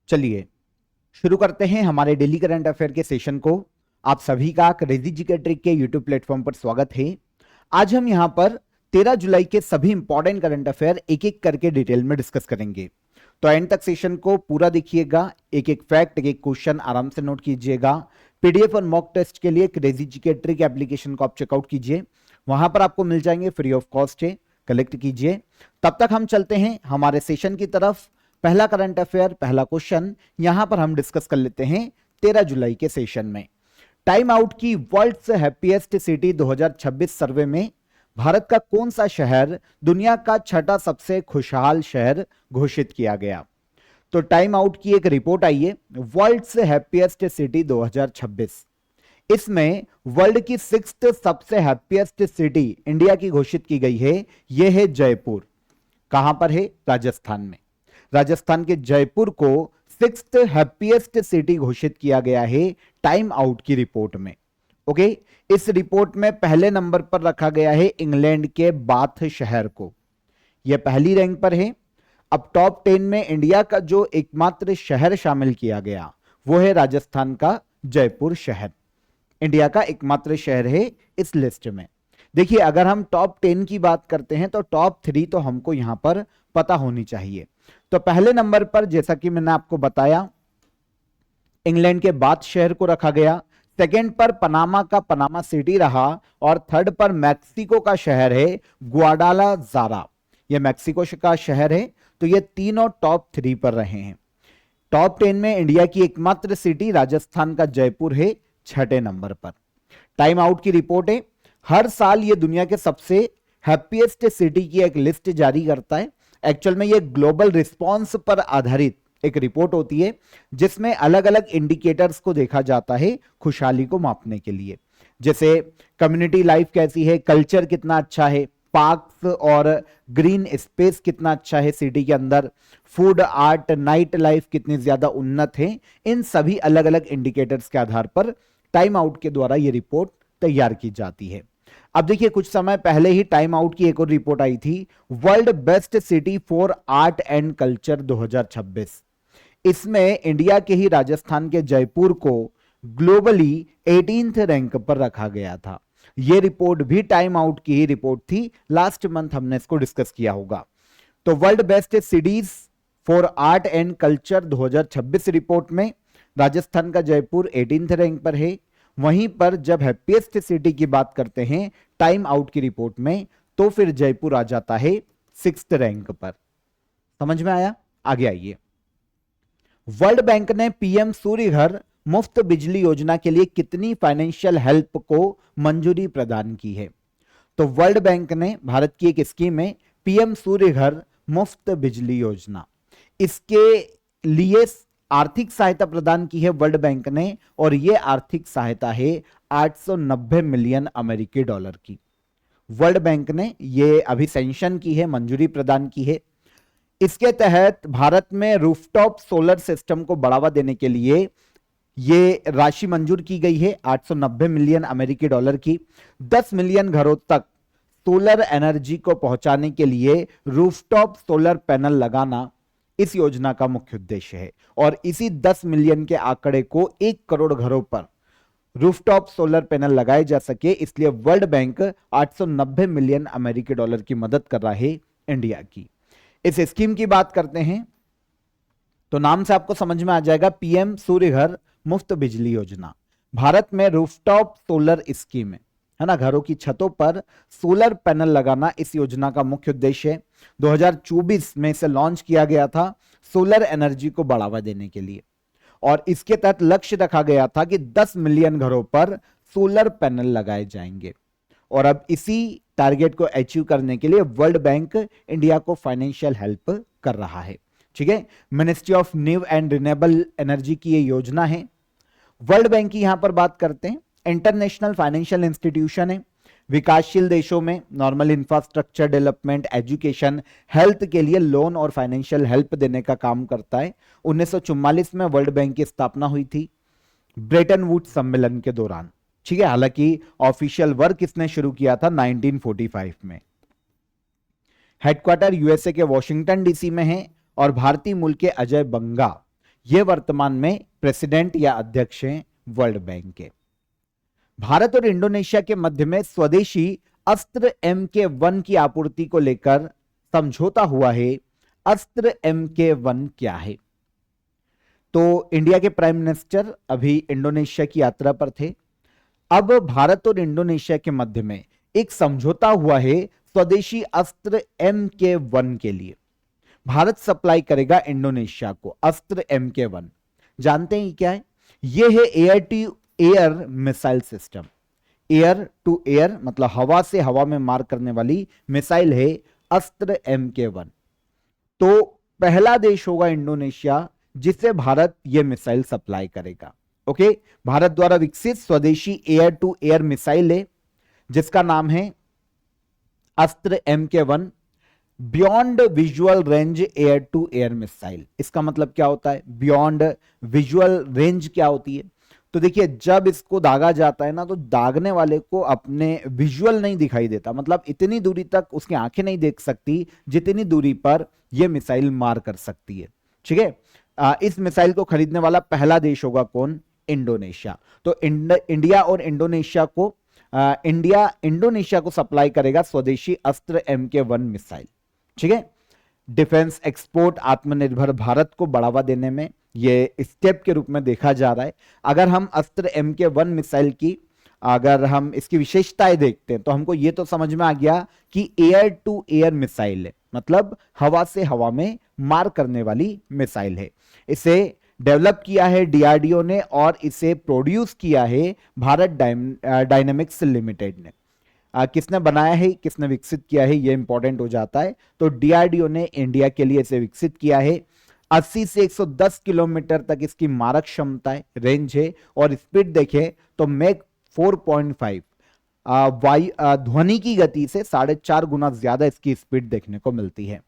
चलिए शुरू करते हैं हमारे डेली करंट अफेयर के सेशन को। आप सभी का क्रेजी जी के ट्रिक के यूट्यूब प्लेटफॉर्म पर स्वागत है। आज हम यहां पर 13 जुलाई के सभी इंपॉर्टेंट करंट अफेयर एक एक करके डिटेल में डिस्कस करेंगे, तो एंड तक सेशन को पूरा देखिएगा। एक एक फैक्ट, एक एक क्वेश्चन आराम से नोट कीजिएगा। पीडीएफ और मॉक टेस्ट के लिए क्रेजी जी के ट्रिक एप्लीकेशन को आप चेकआउट कीजिए, वहां पर आपको मिल जाएंगे, फ्री ऑफ कॉस्ट है, कलेक्ट कीजिए। तब तक हम चलते हैं हमारे सेशन की तरफ। पहला करंट अफेयर, पहला क्वेश्चन यहां पर हम डिस्कस कर लेते हैं 13 जुलाई के सेशन में। टाइम आउट की वर्ल्ड्स हैप्पीएस्ट सिटी 2026 सर्वे में भारत का कौन सा शहर दुनिया का छठा सबसे खुशहाल शहर घोषित किया गया? तो टाइम आउट की एक रिपोर्ट आई है, वर्ल्ड्स हैप्पीएस्ट सिटी 2026। इसमें वर्ल्ड की 6th सबसे हैप्पीएस्ट सिटी इंडिया की घोषित की गई है। यह है जयपुर। कहां पर है? राजस्थान में। राजस्थान के जयपुर को 6th हैप्पीएस्ट सिटी घोषित किया गया है टाइम आउट की रिपोर्ट में। ओके, इस रिपोर्ट में पहले नंबर पर रखा गया है इंग्लैंड के बाथ शहर को, यह पहली रैंक पर है। अब टॉप 10 में इंडिया का जो एकमात्र शहर शामिल किया गया वो है राजस्थान का जयपुर शहर। इंडिया का एकमात्र शहर है इस लिस्ट में। देखिए, अगर हम टॉप 10 की बात करते हैं तो टॉप 3 तो हमको यहां पर पता होनी चाहिए। तो पहले नंबर पर, जैसा कि मैंने आपको बताया, इंग्लैंड के बाथ शहर को रखा गया। सेकंड पर पनामा का पनामा सिटी रहा और थर्ड पर मैक्सिको का शहर है ग्वाडालाजारा। यह मैक्सिको का शहर है। तो ये तीनों टॉप 3 पर रहे हैं। टॉप 10 में इंडिया की एकमात्र सिटी राजस्थान का जयपुर है 6ठे नंबर पर। टाइम आउट की रिपोर्ट है, हर साल ये दुनिया के सबसे हैप्पीएस्ट सिटी की एक लिस्ट जारी करता है। एक्चुअल में ये ग्लोबल रिस्पॉन्स पर आधारित एक रिपोर्ट होती है जिसमें अलग अलग इंडिकेटर्स को देखा जाता है खुशहाली को मापने के लिए। जैसे कम्युनिटी लाइफ कैसी है, कल्चर कितना अच्छा है, पार्क्स और ग्रीन स्पेस कितना अच्छा है सिटी के अंदर, फूड, आर्ट, नाइट लाइफ कितनी ज्यादा उन्नत है। इन सभी अलग अलग इंडिकेटर्स के आधार पर टाइम आउट के द्वारा यह रिपोर्ट तैयार की जाती है। अब देखिए, कुछ समय पहले ही टाइम आउट की एक और रिपोर्ट आई थी, world best city for art and culture 2026। इसमें इंडिया के ही राजस्थान के जयपुर को ग्लोबली 18th रैंक पर रखा गया था। यह रिपोर्ट भी टाइम आउट की ही रिपोर्ट थी, लास्ट मंथ हमने इसको डिस्कस किया होगा। तो world best cities for art and culture 2026 report में राजस्थान का जयपुर 18th रैंक पर है। वहीं पर जब हैप्पीएस्ट सिटी की बात करते हैं टाइम आउट की रिपोर्ट में, तो फिर जयपुर आ जाता है 6th रैंक पर। समझ में आया? आगे आइए। वर्ल्ड बैंक ने पीएम सूर्य घर मुफ्त बिजली योजना के लिए कितनी फाइनेंशियल हेल्प को मंजूरी प्रदान की है? तो वर्ल्ड बैंक ने भारत की एक स्कीम है पीएम सूर्य घर मुफ्त बिजली योजना, इसके लिए आर्थिक सहायता प्रदान की है वर्ल्ड बैंक ने, और यह आर्थिक सहायता है 890 मिलियन अमेरिकी डॉलर की। वर्ल्ड बैंक ने यह अभी सैंक्शन की है, मंजूरी प्रदान की है। इसके तहत भारत में रूफटॉप सोलर सिस्टम को बढ़ावा देने के लिए यह राशि मंजूर की गई है 890 मिलियन अमेरिकी डॉलर की। 10 मिलियन घरों तक सोलर एनर्जी को पहुंचाने के लिए रूफटॉप सोलर पैनल लगाना इस योजना का मुख्य उद्देश्य है, और इसी 10 मिलियन के आंकड़े को 1 करोड़ घरों पर रूफटॉप सोलर पैनल लगाए जा सके, इसलिए वर्ल्ड बैंक 890 मिलियन अमेरिकी डॉलर की मदद कर रहा है इंडिया की। इस स्कीम की बात करते हैं तो नाम से आपको समझ में आ जाएगा, पीएम सूर्य घर मुफ्त बिजली योजना। भारत में रूफटॉप सोलर स्कीम है ना, घरों की छतों पर सोलर पैनल लगाना इस योजना का मुख्य उद्देश्य है। 2024 में इसे लॉन्च किया गया था सोलर एनर्जी को बढ़ावा देने के लिए, और इसके तहत लक्ष्य रखा गया था कि 10 मिलियन घरों पर सोलर पैनल लगाए जाएंगे। और अब इसी टारगेट को अचीव करने के लिए वर्ल्ड बैंक इंडिया को फाइनेंशियल हेल्प कर रहा है। ठीक है, ministry of new and renewable energy की यह योजना है। वर्ल्ड बैंक की यहां पर बात करते हैं, इंटरनेशनल फाइनेंशियल इंस्टीट्यूशन है। विकासशील देशों में normal infrastructure development, education, health के लिए लोन और फाइनेंशियल हेल्प देने का काम करता है। 1944 में वर्ल्ड बैंक की स्थापना हुई थी ब्रेटन वुड्स सम्मेलन के दौरान। ठीक है, हालांकि ऑफिशियल वर्क इसने शुरू किया था 1945 में। हेडक्वार्टर यूएसए के वॉशिंगटन डीसी में है, और भारतीय मूल के अजय बंगा ये वर्तमान में प्रेसिडेंट या अध्यक्ष हैं वर्ल्ड बैंक के। भारत और इंडोनेशिया के मध्य में स्वदेशी अस्त्र MK1 की आपूर्ति को लेकर समझौता हुआ है। अस्त्र MK1 क्या है? तो इंडिया के प्राइम मिनिस्टर अभी इंडोनेशिया की यात्रा पर थे। अब भारत और इंडोनेशिया के मध्य में एक समझौता हुआ है स्वदेशी अस्त्र MK1 के लिए। भारत सप्लाई करेगा इंडोनेशिया को अस्त्र MK1। जानते हैं क्या है? यह है air to air missile system. Air to air मतलब हवा से हवा में मार करने वाली मिसाइल है अस्त्र MK1। तो पहला देश होगा इंडोनेशिया जिसे भारत यह मिसाइल सप्लाई करेगा। ओके, भारत द्वारा विकसित स्वदेशी एयर टू एयर मिसाइल है जिसका नाम है Astra MK1 beyond visual range air to air missile. इसका मतलब क्या होता है? बियॉन्ड विजुअल रेंज क्या होती है? तो देखिए, जब इसको दागा जाता है ना, तो दागने वाले को अपने विजुअल नहीं दिखाई देता, मतलब इतनी दूरी तक उसकी आंखें नहीं देख सकती जितनी दूरी पर यह मिसाइल मार कर सकती है। ठीक है, इस मिसाइल को खरीदने वाला पहला देश होगा कौन? इंडोनेशिया। तो इंडिया और इंडोनेशिया को इंडोनेशिया को सप्लाई करेगा स्वदेशी अस्त्र MK1 मिसाइल। ठीक है, डिफेंस एक्सपोर्ट आत्मनिर्भर भारत को बढ़ावा देने में ये स्टेप के रूप में देखा जा रहा है। अगर हम अस्त्र MK1 मिसाइल की अगर हम इसकी विशेषताएं देखते हैं तो हमको ये तो समझ में आ गया कि एयर टू एयर मिसाइल है, मतलब हवा से हवा में मार करने वाली मिसाइल है। इसे डेवलप किया है DRDO ने और इसे प्रोड्यूस किया है भारत डायनेमिक्स लिमिटेड ने। किसने बनाया है, किसने विकसित किया है, यह इंपॉर्टेंट हो जाता है। तो DRDO ने इंडिया के लिए इसे विकसित किया है। 80 से 110 किलोमीटर तक इसकी मारक क्षमता है, रेंज है, और स्पीड देखें तो मैक 4.5 ध्वनि की गति से 4.5 गुना ज्यादा इसकी स्पीड देखने को मिलती है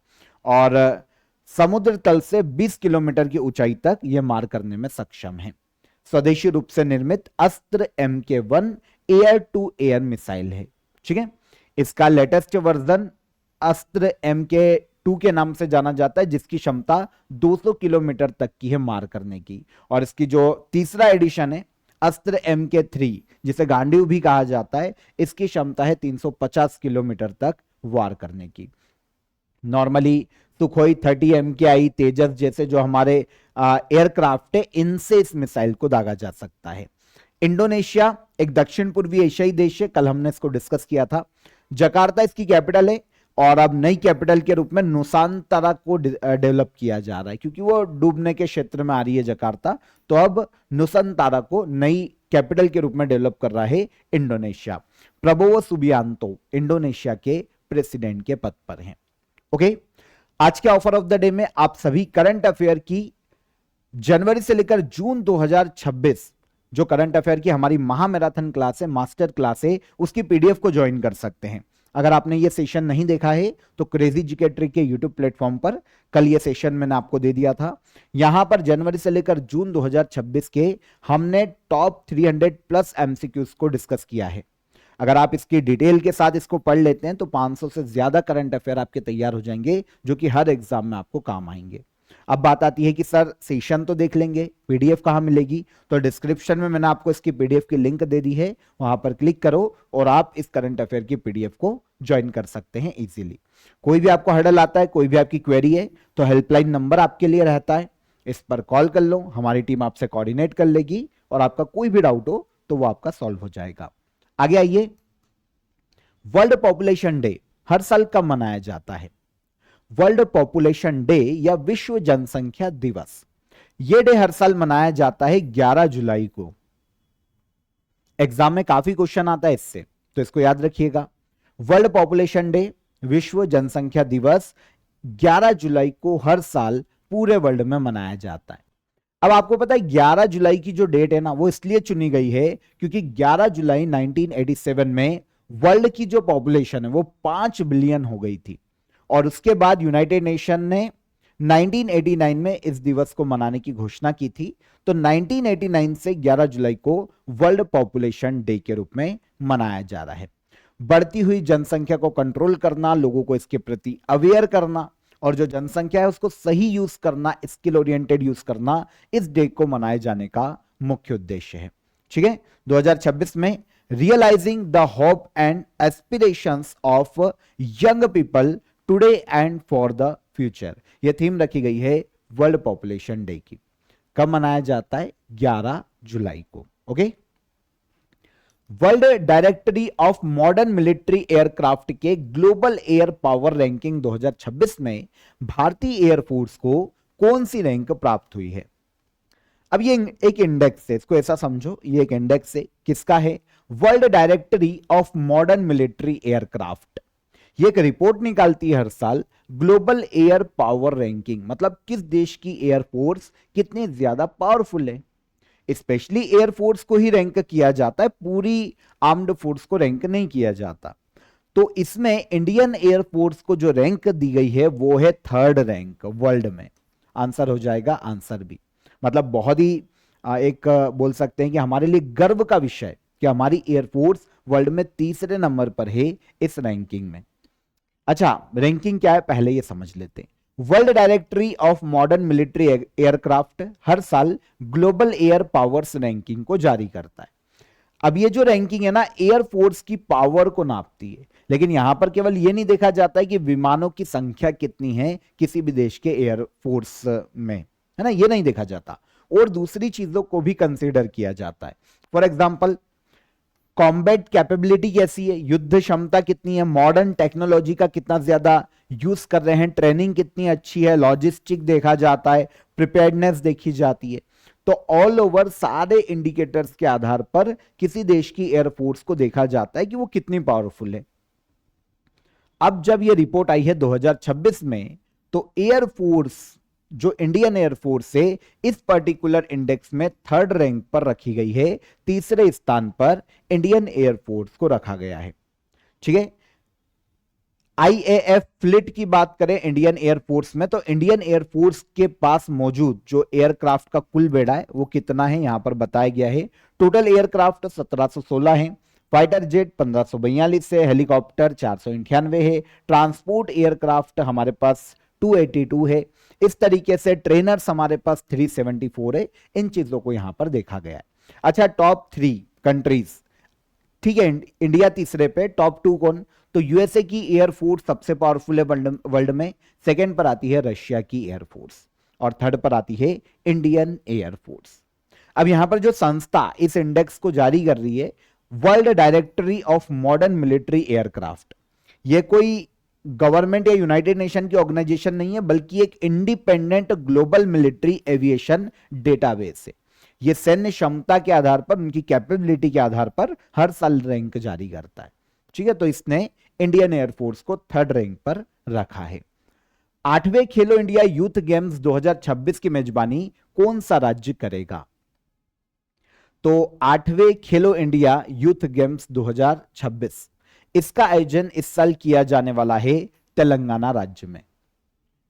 और समुद्र तल से 20 किलोमीटर की ऊंचाई तक यह मार करने में सक्षम है। स्वदेशी रूप से निर्मित अस्त्र MK1 air to air missile है। ठीक है, इसका लेटेस्ट वर्जन अस्त्र MK2 के नाम से जाना जाता है जिसकी क्षमता 200 किलोमीटर तक की है मार करने की। और इसकी जो तीसरा एडिशन है अस्त्र MK3 जिसे गांडीव भी कहा जाता है, इसकी क्षमता है 350 किलोमीटर तक वार करने की। नॉर्मली सुखोई 30 MKI तेजस जैसे जो हमारे एयरक्राफ्ट है, इनसे इस मिसाइल को दागा जा सकता है। इंडोनेशिया एक दक्षिण पूर्वी एशियाई देश है, कल हमने इसको डिस्कस किया था। जकार्ता इसकी कैपिटल है और अब नई कैपिटल के रूप में नुसांतरा को डेवलप किया जा रहा है क्योंकि वो डूबने के क्षेत्र में आ रही है जकार्ता। तो अब नुसांतरा को नई कैपिटल के रूप में डेवलप कर रहा है इंडोनेशिया। प्रबोवो सुबियांतो इंडोनेशिया के प्रेसिडेंट के पद पर हैं। ओके, आज के ऑफर ऑफ द डे में आप सभी करंट अफेयर की जनवरी से लेकर जून 2026 जो करंट अफेयर की हमारी महामैराथन क्लास है, मास्टर क्लास है, उसकी पीडीएफ को ज्वाइन कर सकते हैं। अगर आपने ये सेशन नहीं देखा है तो क्रेजी जीके ट्रिक के यूट्यूब प्लेटफॉर्म पर कल ये सेशन मैंने आपको दे दिया था। यहां पर जनवरी से लेकर जून 2026 के हमने टॉप 300 प्लस एमसीक्यूज को डिस्कस किया है। अगर आप इसकी डिटेल के साथ इसको पढ़ लेते हैं तो 500 से ज्यादा करंट अफेयर आपके तैयार हो जाएंगे जो कि हर एग्जाम में आपको काम आएंगे। अब बात आती है कि सर सेशन तो देख लेंगे, पीडीएफ कहां मिलेगी? तो डिस्क्रिप्शन में मैंने आपको इसकी पीडीएफ की लिंक दे दी है, वहां पर क्लिक करो और आप इस करंट अफेयर की पीडीएफ को ज्वाइन कर सकते हैं इजीली। कोई भी आपको हर्डल आता है, कोई भी आपकी क्वेरी है तो हेल्पलाइन नंबर आपके लिए रहता है, इस पर कॉल कर लो, हमारी टीम आपसे कोऑर्डिनेट कर लेगी और आपका कोई भी डाउट हो तो वो आपका सॉल्व हो जाएगा। आगे आइए, वर्ल्ड पॉपुलेशन डे हर साल कब मनाया जाता है? वर्ल्ड पॉपुलेशन डे या विश्व जनसंख्या दिवस, यह डे हर साल मनाया जाता है 11 जुलाई को। एग्जाम में काफी क्वेश्चन आता है इससे, तो इसको याद रखिएगा। वर्ल्ड पॉपुलेशन डे विश्व जनसंख्या दिवस 11 जुलाई को हर साल पूरे वर्ल्ड में मनाया जाता है। अब आपको पता है 11 जुलाई की जो डेट है ना, वो इसलिए चुनी गई है क्योंकि 11 जुलाई 1987 में वर्ल्ड की जो पॉपुलेशन है वो 5 बिलियन हो गई थी और उसके बाद यूनाइटेड नेशन ने 1989 में इस दिवस को मनाने की घोषणा की थी। तो 1989 से 11 जुलाई को वर्ल्ड पॉपुलेशन डे के रूप में मनाया जा रहा है। बढ़ती हुई जनसंख्या को कंट्रोल करना, लोगों को इसके प्रति अवेयर करना और जो जनसंख्या है उसको सही यूज करना, स्किल ओरिएंटेड यूज करना, इस डे को मनाए जाने का मुख्य उद्देश्य है। ठीक है, 2026 में realising the hope and aspirations of young people today and for the future, यह थीम रखी गई है वर्ल्ड पॉपुलेशन डे की। कब मनाया जाता है? 11 जुलाई को। Okay, world directory of modern military aircraft के ग्लोबल एयर पावर रैंकिंग 2026 में भारतीय एयरफोर्स को कौन सी रैंक प्राप्त हुई है? अब ये एक इंडेक्स है, इसको ऐसा समझो, ये एक इंडेक्स है। किसका है? World directory of modern military aircraft. ये एक रिपोर्ट निकालती है हर साल, ग्लोबल एयर पावर रैंकिंग, मतलब किस देश की एयरफोर्स कितनी ज्यादा पावरफुल है। स्पेशली एयरफोर्स को ही रैंक किया जाता है, पूरी आर्म्ड फोर्स को रैंक नहीं किया जाता। तो इसमें इंडियन एयरफोर्स को जो रैंक दी गई है वो है 3rd रैंक वर्ल्ड में। आंसर हो जाएगा आंसर बी। मतलब बहुत ही एक बोल सकते हैं कि हमारे लिए गर्व का विषय कि हमारी एयरफोर्स वर्ल्ड में 3रे नंबर पर है इस रैंकिंग में। अच्छा, रैंकिंग क्या है पहले ये समझ लेते हैं। World directory of modern military aircraft हर साल ग्लोबल एयर पावर्स रैंकिंग को जारी करता है। अब ये जो रैंकिंग है ना, एयरफोर्स की पावर को नापती है, लेकिन यहां पर केवल ये नहीं देखा जाता है कि विमानों की संख्या कितनी है किसी भी देश के एयरफोर्स में, है ना, ये नहीं देखा जाता, और दूसरी चीजों को भी कंसीडर किया जाता है। फॉर एग्जाम्पल, कॉम्बैट कैपेबिलिटी कैसी है, युद्ध क्षमता कितनी है, मॉडर्न टेक्नोलॉजी का कितना ज्यादा यूज कर रहे हैं, ट्रेनिंग कितनी अच्छी है, लॉजिस्टिक देखा जाता है, प्रिपेयर्डनेस देखी जाती है। तो ऑल ओवर सारे इंडिकेटर्स के आधार पर किसी देश की एयरफोर्स को देखा जाता है कि वो कितनी पावरफुल है। अब जब ये रिपोर्ट आई है 2026 में, तो एयरफोर्स जो इंडियन एयरफोर्स है इस पर्टिकुलर इंडेक्स में 3rd रैंक पर रखी गई है, 3रे स्थान पर इंडियन एयरफोर्स को रखा गया है। ठीक है, IAF फ्लीट की बात करें इंडियन एयरफोर्स में, तो इंडियन एयरफोर्स के पास मौजूद जो एयरक्राफ्ट का कुल बेड़ा है वो कितना है यहां पर बताया गया है। टोटल एयरक्राफ्ट 1716 है, फाइटर जेट 1542 है, हेलीकॉप्टर 498 है, ट्रांसपोर्ट एयरक्राफ्ट हमारे पास 282 है। इस तरीके से ट्रेनर्स हमारे पास 374 है। इन चीजों को यहां पर देखा गया है। अच्छा, टॉप 3 कंट्रीज, ठीक है, इंडिया 3रे पे, टॉप 2 कौन? तो यूएसए की एयरफोर्स सबसे पावरफुल है वर्ल्ड में, 2nd पर आती है रशिया की एयरफोर्स, और 3rd पर आती है इंडियन एयरफोर्स। अब यहां पर जो संस्था इस इंडेक्स को जारी कर रही है, world directory of modern military aircraft, ये कोई गवर्नमेंट या यूनाइटेड नेशन की ऑर्गेनाइजेशन नहीं है, बल्कि एक independent global military aviation database है। ये सैन्य क्षमता के आधार पर, उनकी कैपेबिलिटी के आधार पर हर साल रैंक जारी करता है। ठीक है, तो इसने इंडियन एयरफोर्स को 3rd रैंक पर रखा है। 8वें खेलो इंडिया यूथ गेम्स 2026 की मेजबानी कौन सा राज्य करेगा? तो 8वें खेलो इंडिया यूथ गेम्स 2026, इसका आयोजन इस साल किया जाने वाला है तेलंगाना राज्य में।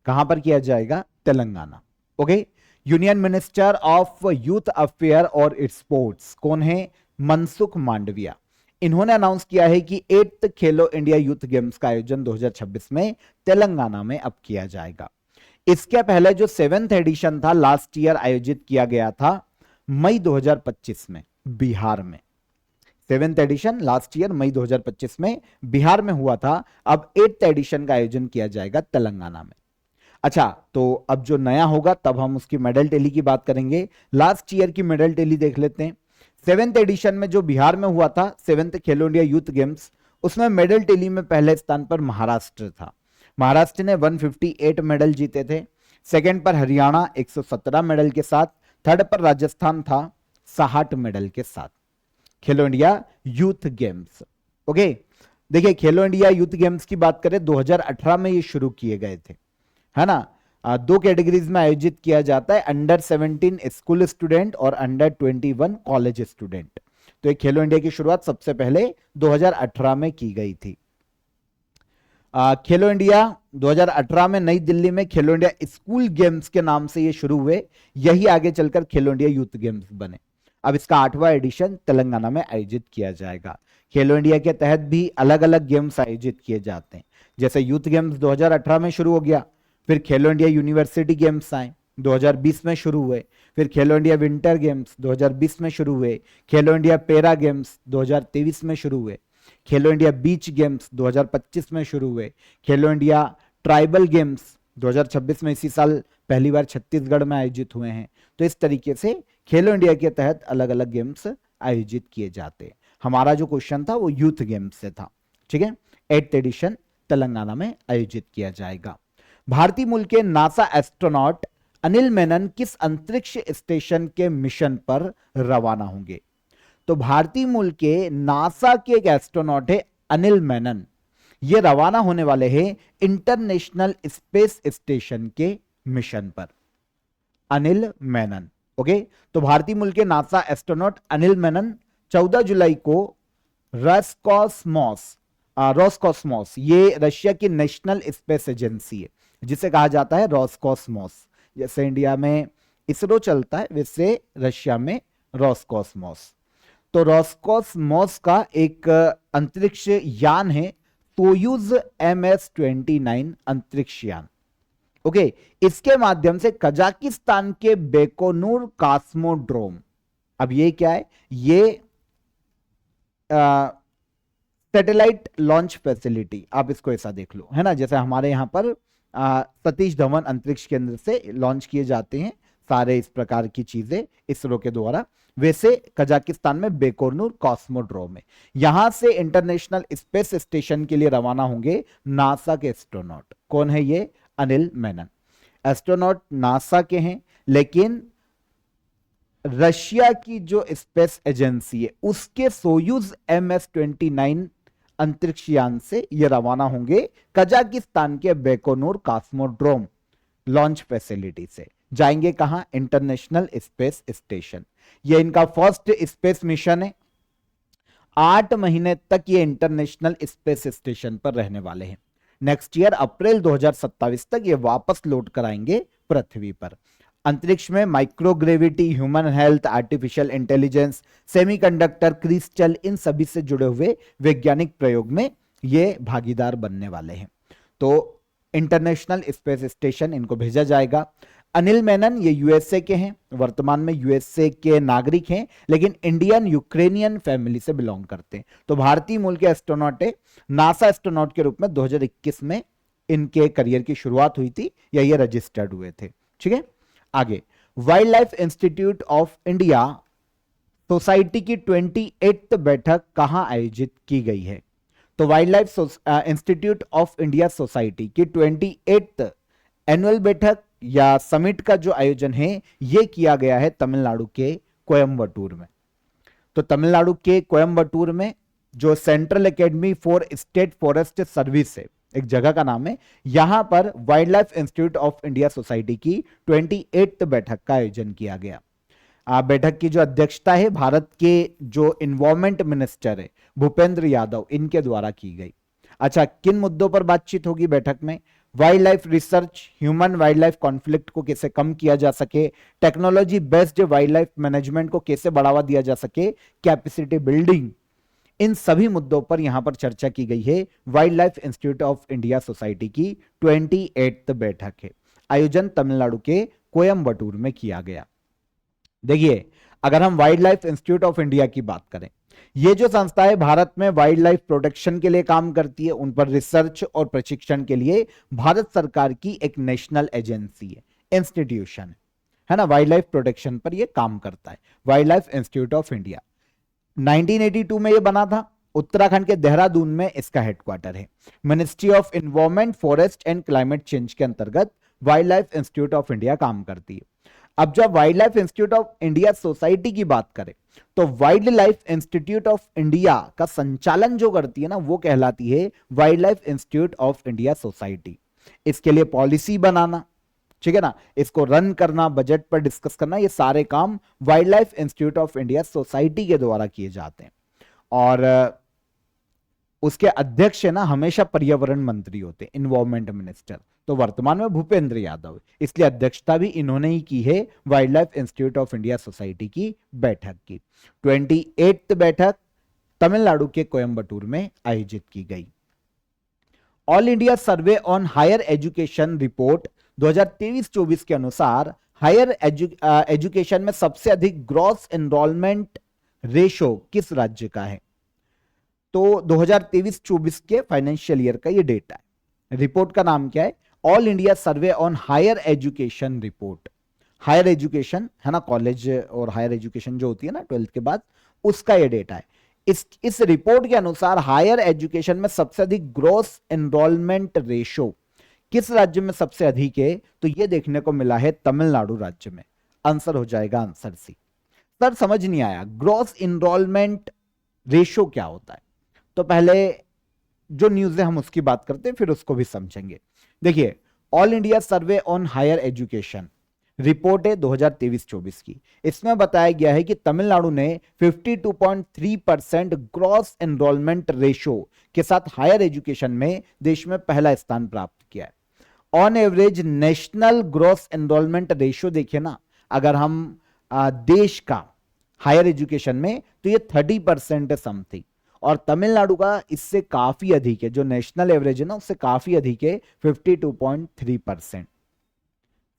कहां पर किया जाएगा? Telangana. Okay, union minister of youth affair और स्पोर्ट्स कौन है? मनसुख मांडविया। इन्होंने अनाउंस किया है कि 8th खेलो इंडिया यूथ गेम्स का आयोजन 2026 में तेलंगाना में अब किया जाएगा। इसके पहले जो 7th एडिशन था, लास्ट ईयर आयोजित किया गया था मई 2025 में बिहार में। 7th एडिशन लास्ट ईयर मई 2025 में बिहार में हुआ था। अब 8th एडिशन का आयोजन किया जाएगा तेलंगाना में। अच्छा, तो अब जो नया होगा तब हम उसकी मेडल टैली की बात करेंगे। लास्ट ईयर की मेडल टैली देख लेते हैं। 7th एडिशन में जो बिहार में हुआ था 7th खेलो इंडिया यूथ गेम्स, उसमें मेडल टैली में पहले स्थान पर महाराष्ट्र था। महाराष्ट्र ने 158 मेडल जीते थे। 2nd पर हरियाणा 117 मेडल के साथ। 3rd पर राजस्थान था 60 मेडल के साथ। खेलो इंडिया यूथ गेम्स। ओके, देखिए खेलो इंडिया यूथ गेम्स की बात करें 2018 में ये शुरू किए गए थे, है ना। 2 कैटेगरीज में आयोजित किया जाता है, अंडर 17 स्कूल स्टूडेंट और अंडर 21 कॉलेज स्टूडेंट। तो ये खेलो इंडिया की शुरुआत सबसे पहले 2018 में की गई थी। खेलो इंडिया 2018 में नई दिल्ली में खेलो इंडिया स्कूल गेम्स के नाम से ये शुरू हुए, यही आगे चलकर खेलो इंडिया यूथ गेम्स बने। अब इसका 8वां एडिशन तेलंगाना में आयोजित किया जाएगा। खेलो इंडिया के तहत भी अलग अलग गेम्स आयोजित किए जाते हैं, जैसे यूथ गेम्स 2018 में शुरू हो गया, फिर खेलो इंडिया यूनिवर्सिटी गेम्स आए, 2020 में शुरू हुए। फिर खेलो इंडिया विंटर गेम्स 2020 में शुरू हुए। खेलो इंडिया पैरा गेम्स 2023 में शुरू हुए। खेलो इंडिया बीच गेम्स 2025 में शुरू हुए। खेलो इंडिया ट्राइबल गेम्स 2026 में, इसी साल पहली बार छत्तीसगढ़ में आयोजित हुए हैं। तो इस तरीके से खेलो इंडिया के तहत अलग अलग गेम्स आयोजित किए जाते हैं। हमारा जो क्वेश्चन था वो यूथ गेम्स से था, ठीक है। 8th एडिशन तेलंगाना में आयोजित किया जाएगा। भारतीय मूल के नासा एस्ट्रोनॉट अनिल मेनन किस अंतरिक्ष स्टेशन के मिशन पर रवाना होंगे? तो भारतीय मूल के नासा के एक एस्ट्रोनॉट है अनिल मेनन, ये रवाना होने वाले हैं इंटरनेशनल स्पेस स्टेशन के मिशन पर। अनिल मेनन, ओके। तो भारतीय मूल के नासा एस्ट्रोनॉट अनिल मेनन 14 जुलाई को रोसकॉस्मोस, ये रशिया की नेशनल स्पेस एजेंसी है जिसे कहा जाता है रोसकॉस्मोस। जैसे इंडिया में इसरो चलता है वैसे रशिया में रोसकॉस्मोस। तो रोसकॉस्मोस का एक अंतरिक्ष यान है सोयूज MS-29 अंतरिक्ष यान, ओके। इसके माध्यम से कजाकिस्तान के बेकोनूर कॉस्मोड्रोम, अब ये क्या है, ये सैटेलाइट लॉन्च फैसिलिटी, आप इसको ऐसा देख लो, है ना। जैसे हमारे यहां पर सतीश धवन अंतरिक्ष केंद्र से लॉन्च किए जाते हैं सारे इस प्रकार की चीजें इसरो के द्वारा, वैसे कजाकिस्तान में बेकोनूर कॉस्मोड्रोम है। यहां से इंटरनेशनल स्पेस स्टेशन के लिए रवाना होंगे नासा के एस्ट्रोनॉट। कौन है ये? अनिल मेनन। एस्ट्रोनॉट नासा के हैं, लेकिन रशिया की जो स्पेस एजेंसी है उसके सोयूज MS-29 अंतरिक्ष यान से ये रवाना होंगे कजाकिस्तान के बेकोनूर कॉस्मोड्रोम लॉन्च फैसिलिटी से। जाएंगे कहां? International space station. ये इनका फर्स्ट स्पेस मिशन है। 8 महीने तक ये इंटरनेशनल स्पेस स्टेशन पर रहने वाले हैं। नेक्स्ट ईयर अप्रैल 2027 तक ये वापस लौट कर आएंगे पृथ्वी पर। अंतरिक्ष में microgravity, human health, artificial intelligence, semiconductor, crystal, इन सभी से जुड़े हुए वैज्ञानिक प्रयोग में ये भागीदार बनने वाले हैं। तो इंटरनेशनल स्पेस स्टेशन इनको भेजा जाएगा। अनिल मेनन ये यूएसए के हैं, वर्तमान में यूएसए के नागरिक हैं, लेकिन इंडियन यूक्रेनियन फैमिली से बिलोंग करते हैं। तो भारतीय मूल के एस्ट्रोनॉट है। नासा एस्ट्रोनॉट के रूप में 2021 में इनके करियर की शुरुआत हुई थी या ये रजिस्टर्ड हुए थे, ठीक है। आगे, wild life institute of India society की 28th बैठक कहां आयोजित की गई है? तो wild life institute of India society की 28th एनुअल बैठक या समिट का जो आयोजन है यह किया गया है तमिलनाडु के कोयम्बटूर में। तो तमिलनाडु के कोयम्बटूर में जो central academy for state forest service है, एक जगह का नाम है, यहां पर wild life institute of India society की 28th बैठक का आयोजन किया गया। बैठक की जो अध्यक्षता है भारत के जो इन्वायरमेंट मिनिस्टर है भूपेंद्र यादव, इनके द्वारा की गई। अच्छा, किन मुद्दों पर बातचीत होगी बैठक में? Wild life research, human wild life conflict को कैसे कम किया जा सके, technology based wild life management को कैसे बढ़ावा दिया जा सके, कैपेसिटी बिल्डिंग, इन सभी मुद्दों पर यहां पर चर्चा की गई है। Wild life institute of India society की 28th बैठक है। आयोजन तमिलनाडु के कोयम्बटूर में किया गया। देखिए, अगर हम wild life institute of India की बात करें, ये जो संस्था है भारत में वाइल्ड लाइफ प्रोटेक्शन के लिए काम करती है, उन पर रिसर्च और प्रशिक्षण के लिए भारत सरकार की एक नेशनल एजेंसी है, इंस्टीट्यूशन है ना, वाइल्ड लाइफ प्रोटेक्शन पर यह काम करता है। Wild life institute of India 1982 में यह बना था। उत्तराखंड के देहरादून में इसका हेडक्वार्टर है। Ministry of environment, forest and climate change के अंतर्गत wild life institute of India काम करती है। अब जब wild life institute of India society की बात करें तो wild life institute of India का संचालन जो करती है ना, वो कहलाती है wild life institute of India society. इसके लिए पॉलिसी बनाना, ठीक है ना, इसको रन करना, बजट पर डिस्कस करना, ये सारे काम wild life institute of India society के द्वारा किए जाते हैं। और उसके अध्यक्ष है ना हमेशा पर्यावरण मंत्री होते हैं, इन्वायरमेंट मिनिस्टर। तो वर्तमान में भूपेंद्र यादव, इसलिए अध्यक्षता भी इन्होंने ही की है wild life institute of India society की बैठक की। 28th बैठक तमिलनाडु के कोयम्बटूर में आयोजित की गई। All India survey on higher education report 2023-24 के अनुसार हायर एजुकेशन में सबसे अधिक ग्रॉस एनरोलमेंट रेशो किस राज्य का है? तो 2023-24 के फाइनेंशियल ईयर का ये डेटा है। रिपोर्ट का नाम क्या है? All India survey on higher education report. Higher education है ना, कॉलेज और हायर एजुकेशन जो होती है ना 12th के बाद, उसका ये डेटा है। इस रिपोर्ट के अनुसार हायर एजुकेशन में सबसे अधिक ग्रॉस एनरोलमेंट रेशो किस राज्य में सबसे अधिक है? तो ये देखने को मिला है तमिलनाडु राज्य में। आंसर हो जाएगा आंसर सी। सर समझ नहीं आया, ग्रॉस एनरोलमेंट रेशो क्या होता है? तो पहले जो न्यूज है हम उसकी बात करते हैं, फिर उसको भी समझेंगे। देखिए, all India survey on higher education report है 2023-24 की। इसमें बताया गया है कि तमिलनाडु ने 52.3% ग्रॉस एनरोलमेंट रेशो के साथ हायर एजुकेशन में देश में पहला स्थान प्राप्त किया है। On average national gross enrolment ratio देखें ना, अगर हम देश का हायर एजुकेशन में, तो ये 30% है समथिंग, और तमिलनाडु का इससे काफी अधिक है। जो नेशनल एवरेज है ना, उससे काफी अधिक है, 52.3%।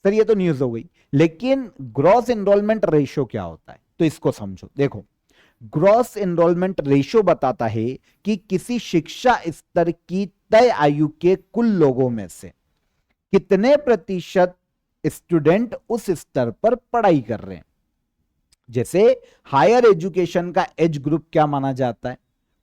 सर ये तो न्यूज हो गई, लेकिन ग्रॉस एनरोलमेंट रेशो क्या होता है? तो इसको समझो। देखो, ग्रॉस एनरोलमेंट रेशो बताता है कि किसी शिक्षा स्तर की तय आयु के कुल लोगों में से कितने प्रतिशत स्टूडेंट उस स्तर पर पढ़ाई कर रहे हैं। जैसे हायर एजुकेशन का एज ग्रुप क्या माना जाता है?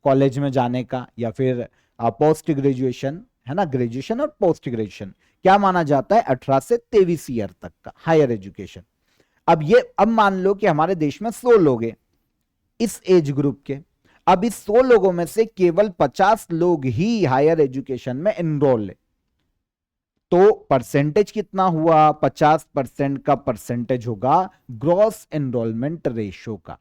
कॉलेज में जाने का, या फिर पोस्ट ग्रेजुएशन है ना, ग्रेजुएशन और पोस्ट ग्रेजुएशन क्या माना जाता है? 18 से 23 ईयर तक का हायर एजुकेशन। अब मान लो कि हमारे देश में 100 लोग हैं इस एज ग्रुप के। अब इस 100 लोगों में से केवल 50 लोग ही हायर एजुकेशन में एनरोल है। तो परसेंटेज कितना हुआ? 50% का परसेंटेज होगा ग्रॉस एनरोलमेंट रेशो का।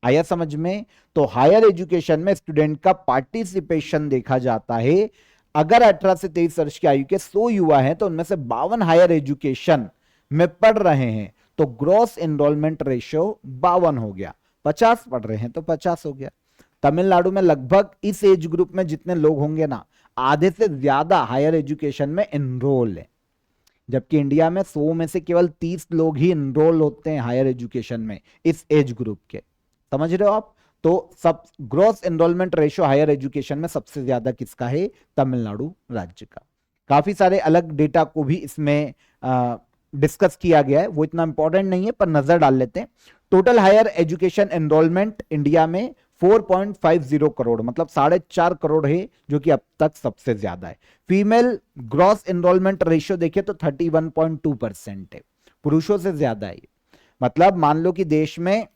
आया समझ में? तो हायर एजुकेशन में स्टूडेंट का पार्टिसिपेशन देखा जाता है। अगर 18 से 23 वर्ष की आयु के 100 युवा हैं, तो उनमें से 52 हायर एजुकेशन में पढ़ रहे हैं, तो ग्रॉस एनरोलमेंट रेशियो 52 हो गया। 50 पढ़ रहे हैं तो 50 हो गया। तमिलनाडु में लगभग इस एज ग्रुप में जितने लोग होंगे ना, आधे से ज्यादा हायर एजुकेशन में एनरोल है, जबकि इंडिया में 100 में से केवल 30 लोग ही एनरोल होते हैं हायर एजुकेशन में इस एज ग्रुप के। समझ रहे हो आप? तो सब gross enrolment ratio higher education में सबसे ज्यादा किसका है? तमिलनाडु राज्य का। काफी सारे अलग डेटा को भी इसमें डिस्कस किया गया है, वो इतना इंपॉर्टेंट नहीं है, पर नजर डाल लेते हैं। Total higher education enrolment India में 4.50 करोड़, मतलब 4.5 करोड़ है, जो कि अब तक सबसे ज्यादा है। फीमेल ग्रॉस एनरोलमेंट रेशियो देखें तो 31.2% है, पुरुषों से ज्यादा है। मतलब मान लो कि देश में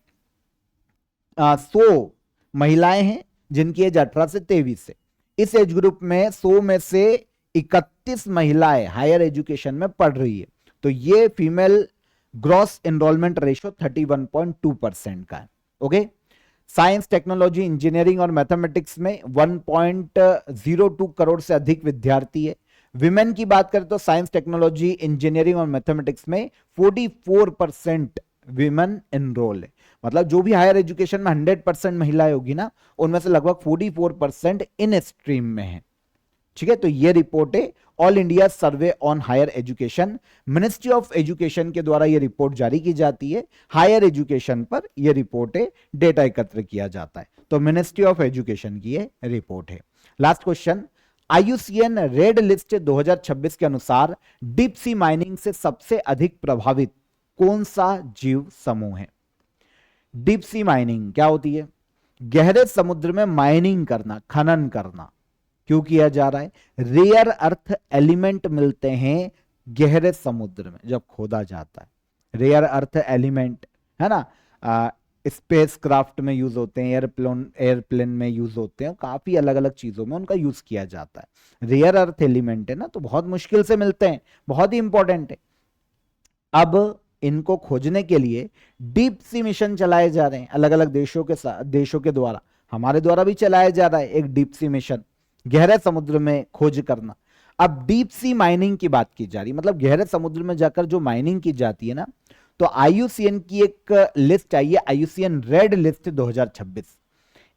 100 महिलाएं हैं जिनकी एज 18 से 23 है। इस एज ग्रुप में 100 में से 31 महिलाएं हायर एजुकेशन में पढ़ रही है, तो ये फीमेल ग्रॉस एनरोलमेंट रेशियो 31.2% का है। ओके। साइंस, टेक्नोलॉजी, इंजीनियरिंग और मैथमेटिक्स में 1.02 करोड़ से अधिक विद्यार्थी है। विमेन की बात करें तो साइंस, टेक्नोलॉजी, इंजीनियरिंग और मैथमेटिक्स में 44% विमेन एनरोल है। मतलब जो भी हायर एजुकेशन में 100% महिलाएं होगी ना, उनमें से लगभग 44% इन स्ट्रीम में है। ठीक है, तो ये रिपोर्ट है all India survey on higher education. Ministry of education के द्वारा ये रिपोर्ट जारी की जाती है। हायर एजुकेशन पर ये रिपोर्ट है, डेटा एकत्र किया जाता है। तो मिनिस्ट्री ऑफ एजुकेशन की ये रिपोर्ट है। Last question, IUCN red list 2026 के अनुसार डीप सी माइनिंग से सबसे अधिक प्रभावित कौन सा जीव समूह है? डीप सी माइनिंग क्या होती है? गहरे समुद्र में माइनिंग करना, खनन करना। क्यों किया जा रहा है? रेयर अर्थ एलिमेंट मिलते हैं गहरे समुद्र में जब खोदा जाता है। रेयर अर्थ एलिमेंट है ना, स्पेस क्राफ्ट में यूज होते हैं, एयरप्लेन में यूज होते हैं, काफी अलग अलग चीजों में उनका यूज किया जाता है। रेयर अर्थ एलिमेंट है ना, तो बहुत मुश्किल से मिलते हैं, बहुत ही इंपॉर्टेंट है। अब इनको खोजने के लिए डीप सी मिशन चलाए जा रहे हैं अलग अलग देशों के द्वारा। हमारे द्वारा भी चलाया जा रहा है एक डीप सी मिशन, गहरे समुद्र में खोज करना। अब डीप सी माइनिंग की बात की जा रही, मतलब गहरे समुद्र में जाकर जो माइनिंग की जाती है ना, तो IUCN की एक लिस्ट आई है, IUCN रेड लिस्ट 2026।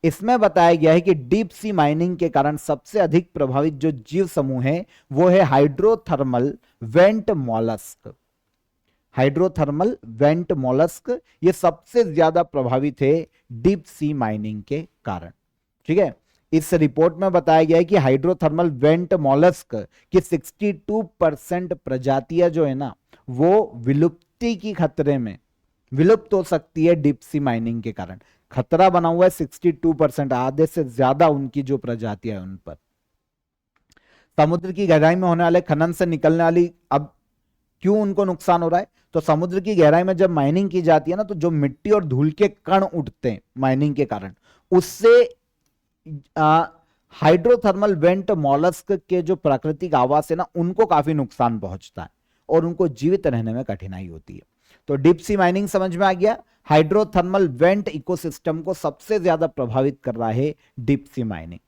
इसमें बताया गया है कि डीप सी माइनिंग के कारण सबसे अधिक प्रभावित जो जीव समूह है वो है hydrothermal vent mollusc. Hydrothermal vent mollusc ये सबसे ज्यादा प्रभावित है डीप सी माइनिंग के कारण। ठीक है, इस रिपोर्ट में बताया गया है कि हाइड्रोथर्मल वेंट मॉलस्क की 62% प्रजातियां जो है ना वो विलुप्ति की खतरे में, विलुप्त हो सकती है डीप सी माइनिंग के कारण। खतरा बना हुआ है 62%, आधे से ज्यादा उनकी जो प्रजातियां उन पर। समुद्र की गहराई में होने वाले खनन से निकलने वाली, अब क्यों उनको नुकसान हो रहा है, तो समुद्र की गहराई में जब माइनिंग की जाती है ना तो जो मिट्टी और धूल के कण उठते हैं माइनिंग के कारण, उससे हाइड्रोथर्मल वेंट मॉलस्क के जो प्राकृतिक आवास है ना उनको काफी नुकसान पहुंचता है और उनको जीवित रहने में कठिनाई होती है। तो डीप सी माइनिंग समझ में आ गया। हाइड्रोथर्मल वेंट इकोसिस्टम को सबसे ज्यादा प्रभावित कर रहा है deep sea mining.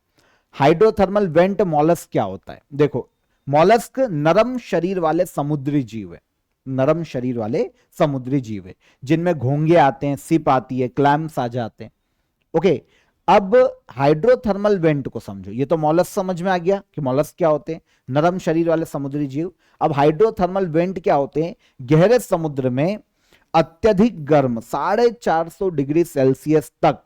Hydrothermal vent mollusc क्या होता है, देखो मॉलस्क नरम शरीर वाले समुद्री जीव है, नरम शरीर वाले समुद्री जीव है जिनमें घोंगे आते हैं, सिप आती है, क्लैम्स आ जाते हैं। ओके, अब हाइड्रोथर्मल वेंट को समझो। ये तो मॉलस्क समझ में आ गया कि मॉलस्क क्या होते हैं, नरम शरीर वाले समुद्री जीव। अब हाइड्रोथर्मल वेंट क्या होते हैं, गहरे समुद्र में अत्यधिक गर्म 450 डिग्री सेल्सियस तक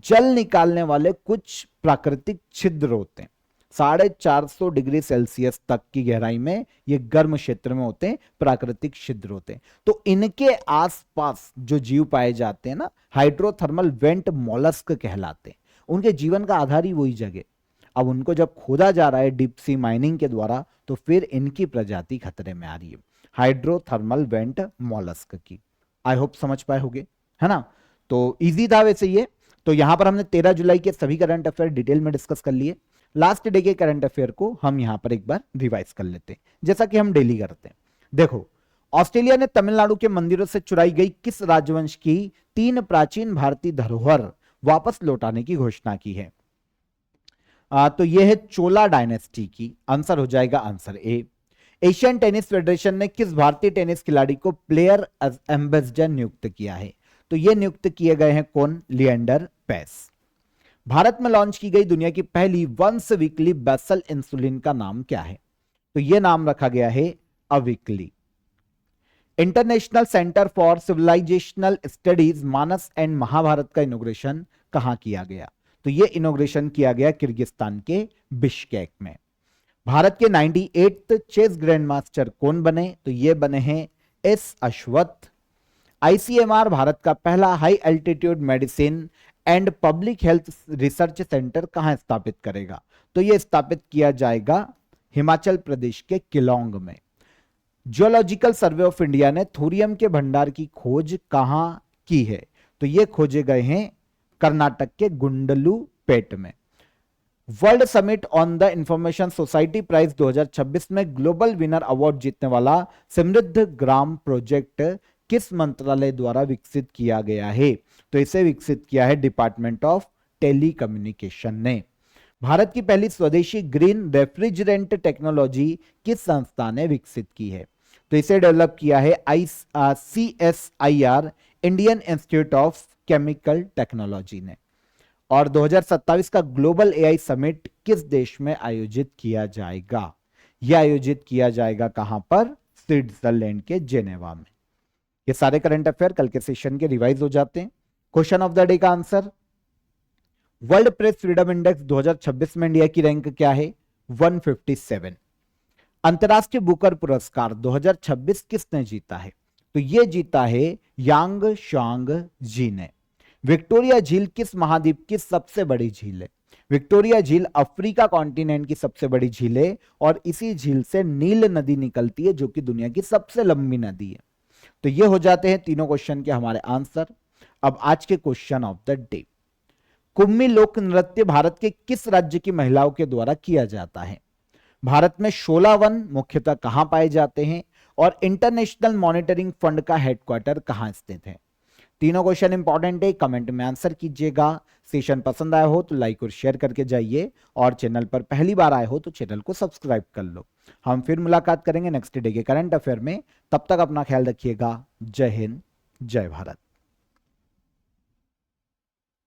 जल निकालने वाले कुछ प्राकृतिक छिद्र होते हैं। 450 डिग्री सेल्सियस तक की गहराई में ये गर्म क्षेत्र में होते हैं, प्राकृतिक छिद्र होते हैं। तो इनके आसपास जो जीव पाए जाते हैं ना हाइड्रोथर्मल वेंट मॉलस्क कहलाते हैं। उनके जीवन का आधार ही वही जगह। अब उनको जब खोदा जा रहा है डीप सी माइनिंग के द्वारा तो फिर इनकी प्रजाति खतरे में आ रही है, हाइड्रोथर्मल वेंट मॉलस्क की। आई होप समझ पाए होगे, है ना। तो इजी था वैसे ये। तो यहां पर हमने 13 जुलाई के सभी करंट अफेयर डिटेल में डिस्कस कर लिए। लास्ट डे के करंट अफेयर को हम यहां पर एक बार रिवाइज कर लेते हैं जैसा कि हम डेली करते हैं। देखो, ऑस्ट्रेलिया ने तमिलनाडु के मंदिरों से चुराई गई किस राजवंश की 3 प्राचीन भारतीय धरोहर वापस लौटाने की घोषणा की है। तो यह है चोला डायनेस्टी की। आंसर हो जाएगा answer A. Asian tennis federation ने किस भारतीय टेनिस खिलाड़ी को प्लेयर एम्बेसडर नियुक्त किया है, तो ये नियुक्त किए गए हैं कौन, लिएंडर पेस। भारत में लॉन्च की गई दुनिया की पहली वंस वीकली बेसल इंसुलिन का नाम क्या है, तो यह नाम रखा गया है अवीकली। International centre for civilizational studies Manas and Mahabharata का इनॉग्रेशन कहां किया गया, तो यह इनॉग्रेशन किया गया किर्गिस्तान के बिश्केक में। भारत के 98th चेस ग्रैंड मास्टर कौन बने, तो ये बने हैं एस अश्वत्थ। आईसीएमआर भारत का पहला high altitude medicine and public health research centre कहां स्थापित करेगा, तो यह स्थापित किया जाएगा हिमाचल प्रदेश के किलोंग में। जियोलॉजिकल सर्वे ऑफ इंडिया ने थोरियम के भंडार की खोज कहां की है, तो यह खोजे गए हैं कर्नाटक के गुंडलू पेट में। World summit on the information society prize 2026 में ग्लोबल विनर अवार्ड जीतने वाला समृद्ध ग्राम प्रोजेक्ट किस मंत्रालय द्वारा विकसित किया गया है, तो इसे विकसित किया है डिपार्टमेंट ऑफ टेलीकम्युनिकेशन ने। भारत की पहली स्वदेशी ग्रीन रेफ्रिजरेंट टेक्नोलॉजी किस संस्था ने विकसित की है, तो इसे डेवलप किया है CSIR Indian institute of chemical technology ने। और 2027 का ग्लोबल एआई समिट किस देश में आयोजित किया जाएगा, यह आयोजित किया जाएगा कहां पर, स्विट्जरलैंड के जेनेवा में। ये सारे करंट अफेयर कल के सेशन के रिवाइज हो जाते हैं। क्वेश्चन ऑफ द डे का answer, world press freedom index 2026 में इंडिया की रैंक क्या है, 157। अंतरराष्ट्रीय बुकर पुरस्कार 2026 किसने जीता है, तो यह जीता है यांग शांग जी ने। विक्टोरिया झील किस महाद्वीप की सबसे बड़ी झील है, विक्टोरिया झील अफ्रीका कॉन्टिनेंट की सबसे बड़ी झील है और इसी झील से नील नदी निकलती है जो कि दुनिया की सबसे लंबी नदी है। तो ये हो जाते हैं तीनों क्वेश्चन के हमारे आंसर। अब आज के question of the day, Kummi लोक नृत्य भारत के किस राज्य की महिलाओं के द्वारा किया जाता है, भारत में 16 वन मुख्यतः कहां पाए जाते हैं और इंटरनेशनल मॉनिटरिंग फंड का हेडक्वार्टर कहां स्थित है। तीनों क्वेश्चन इंपॉर्टेंट है, कमेंट में आंसर कीजिएगा। सेशन पसंद आया हो तो लाइक और शेयर करके जाइए और चैनल पर पहली बार आए हो तो चैनल को सब्सक्राइब कर लो। हम फिर मुलाकात करेंगे नेक्स्ट डे के करंट अफेयर में, तब तक अपना ख्याल रखिएगा। जय हिंद, जय भारत।